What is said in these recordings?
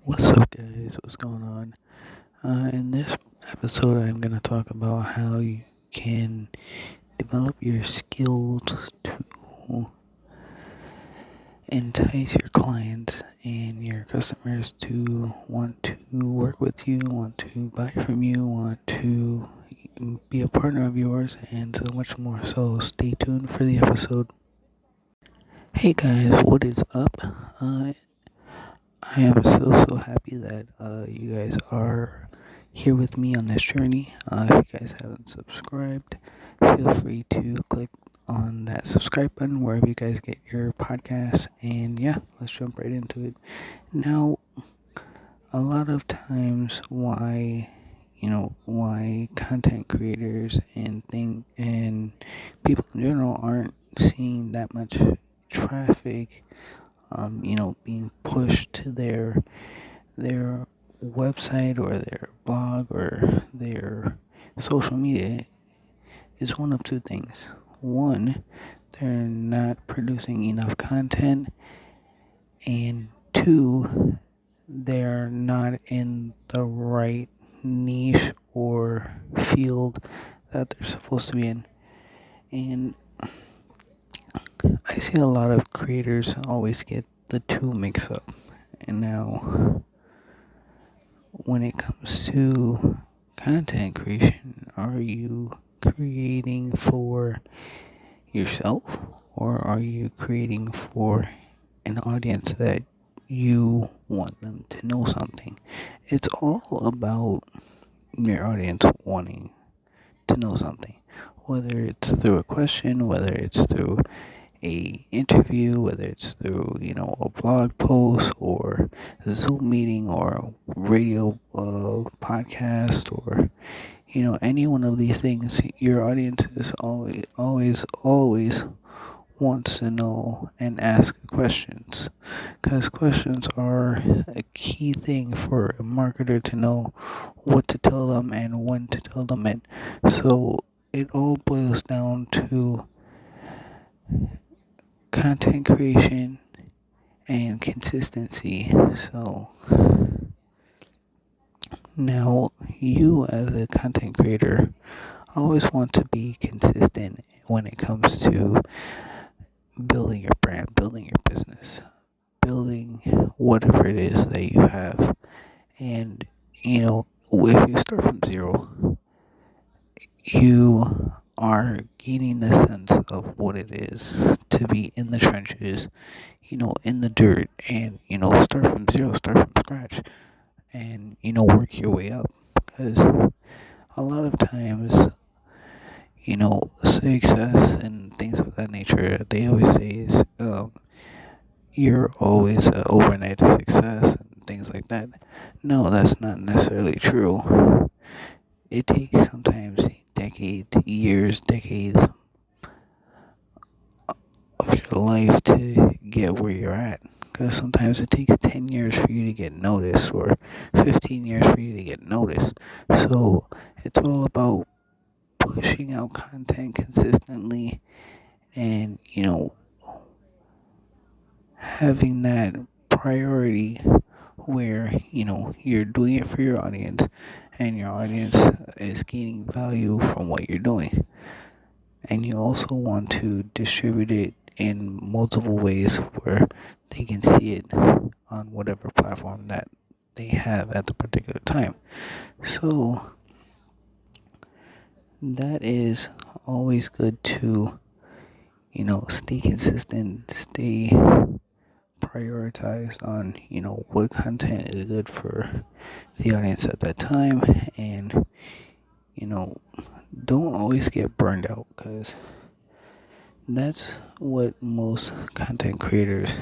What's up, guys? What's going on? In this episode, I'm going to talk about how you can develop your skills to entice your clients and your customers to want to work with you, want to buy from you, want to be a partner of yours, and so much more. So, stay tuned for the episode. Hey, guys, what is up? I am so happy that you guys are here with me on this journey. If you guys haven't subscribed, feel free to click on that subscribe button wherever you guys get your podcasts. And yeah, let's jump right into it. Now, a lot of times, why content creators and people in general aren't seeing that much traffic, being pushed to their website or their blog or their social media is one of two things. One, they're not producing enough content, and two, they're not in the right niche or field that they're supposed to be in. And I see a lot of creators always get the two mixed up. And now, when it comes to content creation, are you creating for yourself or are you creating for an audience that you want them to know something? It's all about your audience wanting to know something, whether it's through a question, whether it's through a interview, whether it's through a blog post or a Zoom meeting or a radio podcast or any one of these things. Your audience is always wants to know and ask questions, because questions are a key thing for a marketer to know what to tell them and when to tell them it. So it all boils down to content creation and consistency. So now, you as a content creator always want to be consistent when it comes to building your brand, building your business, building whatever it is that you have. And if you start from zero, you are gaining a sense of what it is to be in the trenches, in the dirt, and start from zero, start from scratch, and work your way up. Because a lot of times, success and things of that nature, they always say is you're always an overnight success and things like that. No, that's not necessarily true. It takes sometimes decades, years, decades of your life to get where you're at. Because sometimes it takes 10 years for you to get noticed, or 15 years for you to get noticed. So it's all about pushing out content consistently and, having that priority where, you're doing it for your audience and your audience is gaining value from what you're doing. And you also want to distribute it in multiple ways where they can see it on whatever platform that they have at the particular time. So that is always good to, stay consistent, stay prioritized on, what content is good for the audience at that time. And, you know, don't always get burned out, because that's what most content creators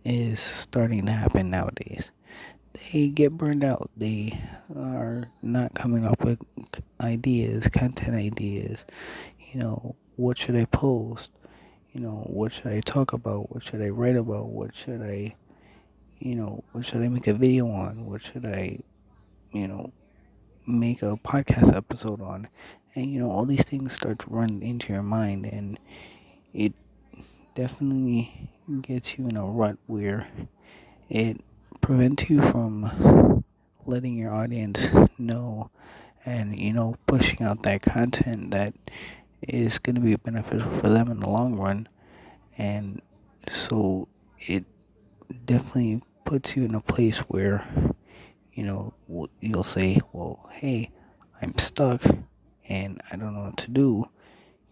is starting to happen nowadays. They get burned out. They are not coming up with ideas, content ideas. What should I post? What should I talk about? What should I write about? What should I make a video on? What should I, you know, make a podcast episode on? And, all these things start to run into your mind, and it definitely gets you in a rut where it prevent you from letting your audience know and, pushing out that content that is going to be beneficial for them in the long run. And so it definitely puts you in a place where, you'll say, well, hey, I'm stuck and I don't know what to do.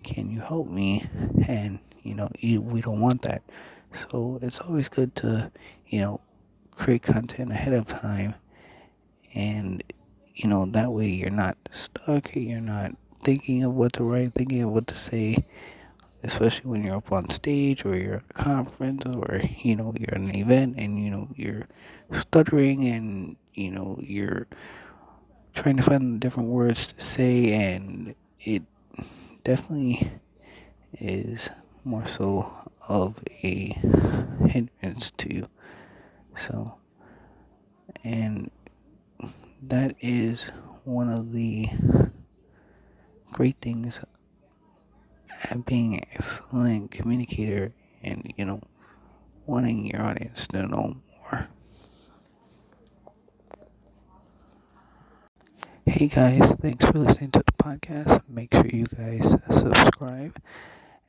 Can you help me? And, we don't want that. So it's always good to, you know, create content ahead of time. And, that way you're not stuck. You're not thinking of what to write, thinking of what to say, especially when you're up on stage or you're at a conference or, you're at an event and, you're stuttering and, you're trying to find different words to say. And it definitely is more so of a hindrance to you. So, and that is one of the great things at being an excellent communicator and, wanting your audience to know more. Hey guys, thanks for listening to the podcast. Make sure you guys subscribe.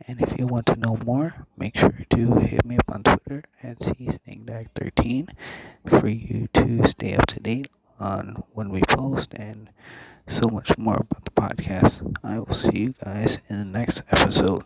And if you want to know more, make sure to hit me up on Twitter at csnigdag13 for you to stay up to date on when we post and so much more about the podcast. I will see you guys in the next episode.